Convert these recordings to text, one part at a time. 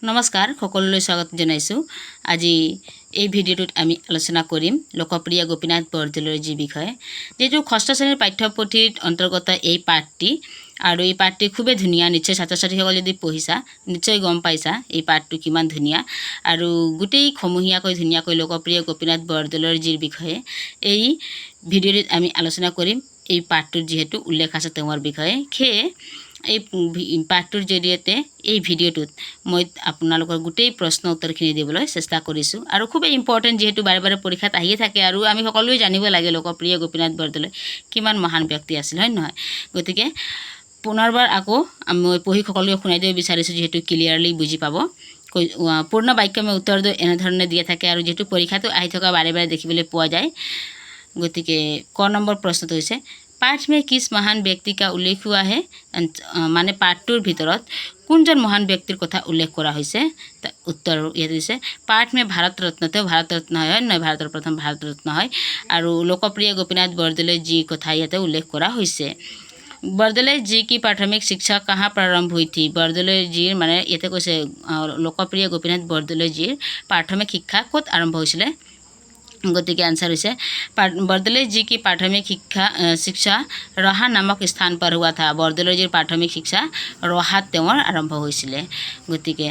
নমস্কাৰ সকলোলৈ স্বাগত জনাইছোঁ। আজি এই ভিডিঅ'টোত আমি আলোচনা কৰিম লোকপ্ৰিয় গোপীনাথ বৰদলৈজীৰ বিষয়ে, যেটো ষষ্ঠ শ্ৰেণীৰ পাঠ্যপুথিৰ অন্তৰ্গত এই পাঠটি। আৰু এই পাঠটি খুবেই ধুনীয়া। নিশ্চয় ছাত্ৰ ছাত্ৰীসকল যদি পঢ়িছা নিশ্চয় গম পাইছা এই পাঠটো কিমান ধুনীয়া। আৰু গোটেই সমূহীয়াকৈ ধুনীয়াকৈ লোকপ্ৰিয় গোপীনাথ বৰদলৈজীৰ বিষয়ে এই ভিডিঅ'টোত আমি আলোচনা কৰিম। এই পাঠটোত যিহেতু উল্লেখ আছে তেওঁৰ বিষয়ে, সেয়ে এই পাঠটোৰ জৰিয়তে এই ভিডিঅ'টোত মই আপোনালোকৰ গোটেই প্ৰশ্ন উত্তৰখিনি দিবলৈ চেষ্টা কৰিছোঁ। আৰু খুবেই ইম্পৰ্টেণ্ট, যিহেতু বাৰে বাৰে পৰীক্ষাত আহিয়ে থাকে আৰু আমি সকলোৱে জানিব লাগে লোকপ্ৰিয় গোপীনাথ বৰদলৈ কিমান মহান ব্যক্তি আছিল, হয় নহয়। গতিকে পুনৰবাৰ আকৌ মই পঢ়ি সকলোকে শুনাই দিব বিচাৰিছোঁ, যিহেতু ক্লিয়াৰলি বুজি পাব। পূৰ্ণ বাক্য মই উত্তৰ দিওঁ এনেধৰণে দিয়া থাকে আৰু যিহেতু পৰীক্ষাটো আহি থকা বাৰে বাৰে দেখিবলৈ পোৱা যায়। গতিকে ক নম্বৰ প্ৰশ্নটো হৈছে, पाठ में किस महान व्यक्ति का उल्लेख हुआ है। माने पाठटोर भितरत कोनजन महान व्यक्तिर कथा उल्लेख करा होइसे। उत्तर ये दिसे पाठ में भारत रत्न, तो भारत रत्न है न, भारतर प्रथम भारत रत्न है। और लोकप्रिय गोपीनाथ बरदलै जी कथा याते उल्लेख करा होइसे। बरदलै जी की प्राथमिक शिक्षा कहाँ प्रारंभ हुई थी। बरदलै जीर माने याते कैसे लोकप्रिय गोपीनाथ बरदलै जीर प्राथमिक शिक्षा कत आरम्भ होइसिले। गतिके आंसर हुई बरदलै जी की प्राथमिक शिक्षा रहा नामक स्थान पर हुआ था। बरदलै जीर प्राथमिक शिक्षा रहात तेवर आरम्भ होइसिले। गतिके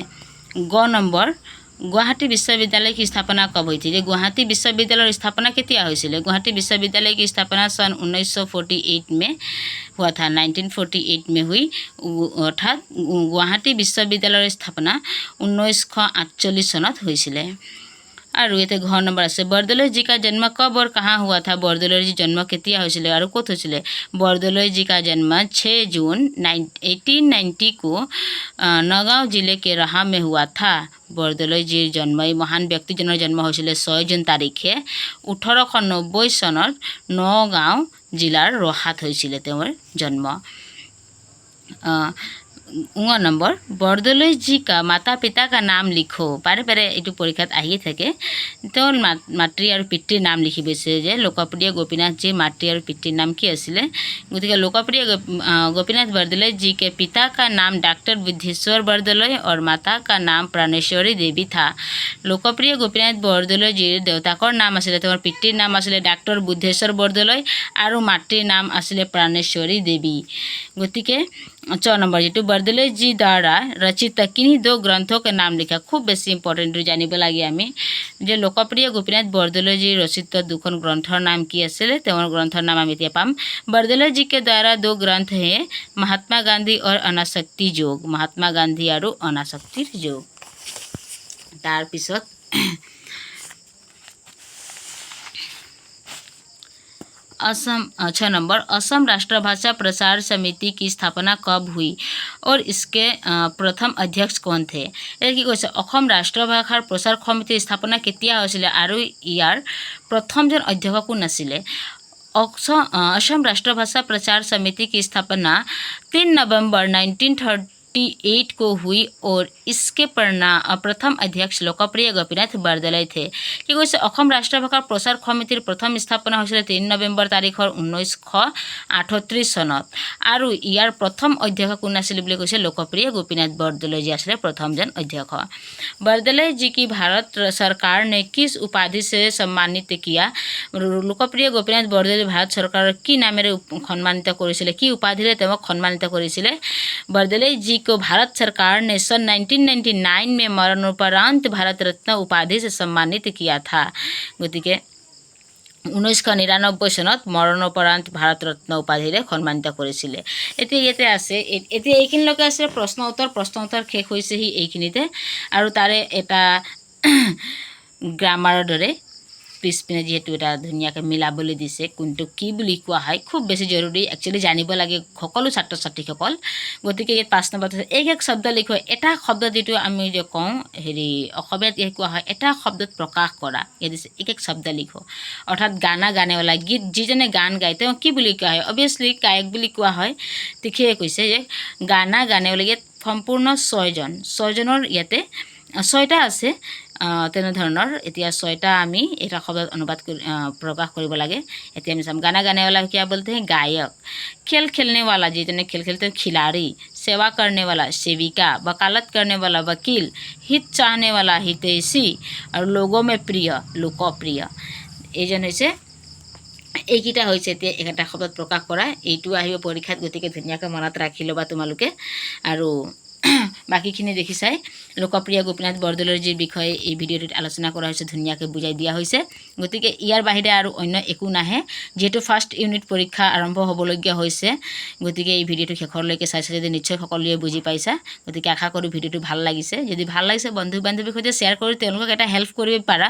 ग नम्बर, गुवाहाटी विश्वविद्यालय की स्थापना कब हुई थी। गुवाहाटी विश्वविद्यालय स्थापना केতিয়া होइसिले। गुवाहाटी विश्वविद्यालय की स्थापना सन 1948 में हुआ था। 1948 में हुई, अर्थात गुवाहाटी विश्वविद्यालय स्थापना 1948 सनत होइसिले। और ये घ नम्बर आछे, बरदलै जी का जन्म कब और कहाँ हुआ था। बरदलै जी जन्म केতিয়া होइसिले और कत होइसिले। बरदलै जी का जन्म 6 जून 1890 को नगाँव जिले के रहा में हुआ था। बरदलै जीर जन्म, महान व्यक्तिजনৰ जन्म होइसिले 6 जून तारिखे 1890 सनत नगाँव जिलार रहात होइसिले तेवर जन्म। नम्बर, बरदलै जी का माता पिता का नाम लिखो। बारे बारे यू परीक्षात आहिए থাকে। তেওঁৰ मातृ और पितृर नाम लिखिबैसे जे लोकप्रिय गोपीनाथ जी मातृ और पितृर नाम की आছিলে। गतिके लोकप्रिय गोपीनाथ बरदलै जी के पिता का नाम डॉक्टर बुद्धेश्वर बरदलै और माता का नाम प्राणेश्वरी देवी था। लोकप्रिय गोपीनाथ बरदलै जीर देउताकर नाम आছিলে, তেওঁৰ पितृर नाम आছিলে डॉक्टर बुद्धेश्वर बरदलै और मातृर नाम आছিলে प्राणेश्वरी देवी। गतिके 6 नम्बर, जी बरदलै जी द्वारा रचित किन्हीं 2 ग्रंथों के नाम लिखा। खूब बेसी इम्पर्टेन्ट जानिब लागे आमी जे लोकप्रिय गोपीनाथ बरदलै जी रचित 2খন ग्रंथर नाम की आছিলে। तेवर ग्रंथर नाम आमी এতিয়া पाम। बरदलै जी के द्वारा 2 ग्रंथ है महात्मा गांधी और अनासक्ति योग। महात्मा गांधी और अनासक्तिर योग। तार पिছত 6 नंबर, असम राष्ट्रभाषा प्रसार समिति की स्थापना कब हुई और इसके प्रथम अध्यक्ष कौन थे। कि कैसे असम राष्ट्रभाषार प्रसार समितिर स्थापना केতিয়া হৈছিলে আৰু ইয়াৰ प्रथम जन अध्यक्ष कोन आছিলে। असम राष्ट्रभाषा प्रचार समिति की स्थापना 3 नवंबर 1938 को हुई और इसके प्रथम अध्यक्ष लोकप्रिय गोपीनाथ बरदलै थे। कि कैसे असम राष्ट्रभाषा प्रसार समितिर प्रथम स्थापना হৈছিলে 3 नवेम्बर तारिखर 1938 सनत और यार प्रथम अध्यक्ष कोन आছিলে বুলি কৈছে लोकप्रिय गोपीनाथ बरदलै जी आছিলে प्रथम जन अध्यक्ष। बरदलै जी की भारत सरकार ने किस उपाधि से सम्मानित किया। लोकप्रिय गोपीनाथ बरदलै भारत सरकार की नामेरे सम्मानित কৰিছিলে, কি উপাধিৰে তেওঁক सम्मानित কৰিছিলে। बरदलै जी को भारत सरकार ने सन 1999 में मरणोपरांत भारत रत्न उपाधि से सम्मानित किया था। गतिके 1999 सनत मरणोपरांत भारत रत्न उपाधिरे सम्मानित কৰিছিলে। এতিয়া ইয়াতে আছে, এতিয়া এইখিনিলৈকে আছে প্ৰশ্ন উত্তৰ শেষ হৈছেহি এইখিনিতে। আৰু তাৰে এটা গ্ৰামাৰৰ দৰে পিছপিনে যিহেতু এটা ধুনীয়াকৈ মিলাবলৈ দিছে কোনটো কি বুলি কোৱা হয়, খুব বেছি জৰুৰী একচুৱেলি জানিব লাগে সকলো ছাত্ৰ ছাত্ৰীসকল। গতিকে ইয়াত 5 নম্বৰ এক শব্দ লিখো। এটা শব্দ যিটো আমি যে কওঁ অসমীয়াত কোৱা হয় এটা শব্দত প্ৰকাশ কৰা। ইয়াত দিছে এক শব্দ লিখো, অৰ্থাৎ গানা গানেৱালা, গীত যিজনে গান গায় তেওঁ কি বুলি কোৱা হয়। অবভিয়াছলি গায়ক বুলি কোৱা হয়। তিখিয়ে কৈছে যে গানা গানেৱালা, ইয়াত সম্পূৰ্ণ 6 জনৰ ইয়াতে 6টা আছে। তেনেধৰণৰ এতিয়া 6টা আমি এটা শব্দত অনুবাদ প্ৰকাশ কৰিব লাগে এতিয়া আমি চাম गाना गाने वाला क्या बोलते हैं गायक खेल खेलने वाला जितने खेल खेलते हैं खिलाड़ी सेवा करने वाला सेविका वकालत करने वाला वकील हित चाहने वाला हितैषी और लोगों में प्रिय लोकप्रिय এইজন হৈছে এইকেইটা হৈছে এতিয়া এটা শব্দত প্ৰকাশ কৰা এইটো আহিব পৰীক্ষাত গতিকে ধুনীয়াকৈ মনত ৰাখি ল'বা তোমালোকে আৰু বাকিখিনি দেখিছাই লোকপ্ৰিয় গোপীনাথ বৰদলৈৰ যি বিষয়ে এই ভিডিঅ'টোত আলোচনা কৰা হৈছে ধুনীয়াকৈ বুজাই দিয়া হৈছে গতিকে ইয়াৰ বাহিৰে আৰু অন্য একো নাহে যেহেতু ফাৰ্ষ্ট ইউনিট পৰীক্ষা আৰম্ভ হ'বলগীয়া হৈছে গতিকে এই ভিডিঅ'টো শেষলৈকে চাইছা যদি নিশ্চয় সকলোৱে বুজি পাইছা গতিকে আশা কৰোঁ ভিডিঅ'টো ভাল লাগিছে যদি ভাল লাগিছে বন্ধু বান্ধৱীৰ সৈতে শ্বেয়াৰ কৰি তেওঁলোকক এটা হেল্প কৰিব পাৰা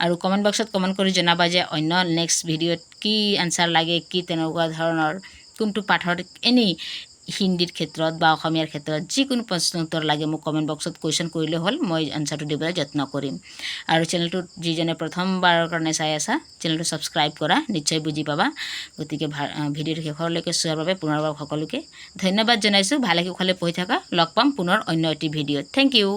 আৰু কমেণ্ট বক্সত কমেণ্ট কৰি জনাবা যে অন্য নেক্সট ভিডিঅ'ত কি আনসাৰ লাগে কি তেনেকুৱা ধৰণৰ কোনটো পাঠৰ এনি হিন্দীৰ ক্ষেত্ৰত বা অসমীয়াৰ ক্ষেত্ৰত যিকোনো প্ৰশ্ন উত্তৰ লাগে মোক কমেণ্ট বক্সত কুৱেশ্যন কৰিলে হ'ল মই আনসাৰটো দিবলৈ যত্ন কৰিম আৰু চেনেলটোত যিজনে প্ৰথমবাৰৰ কাৰণে চাই আছা চেনেলটো ছাবস্ক্ৰাইব কৰা নিশ্চয় বুজি পাবা গতিকে ভিডিঅ'টো শেষলৈকে চোৱাৰ বাবে পুনৰবাৰ সকলোকে ধন্যবাদ জনাইছোঁ ভালে কুশলে পঢ়ি থাকা লগ পাম পুনৰ অন্য এটি ভিডিঅ'ত থেংক ইউ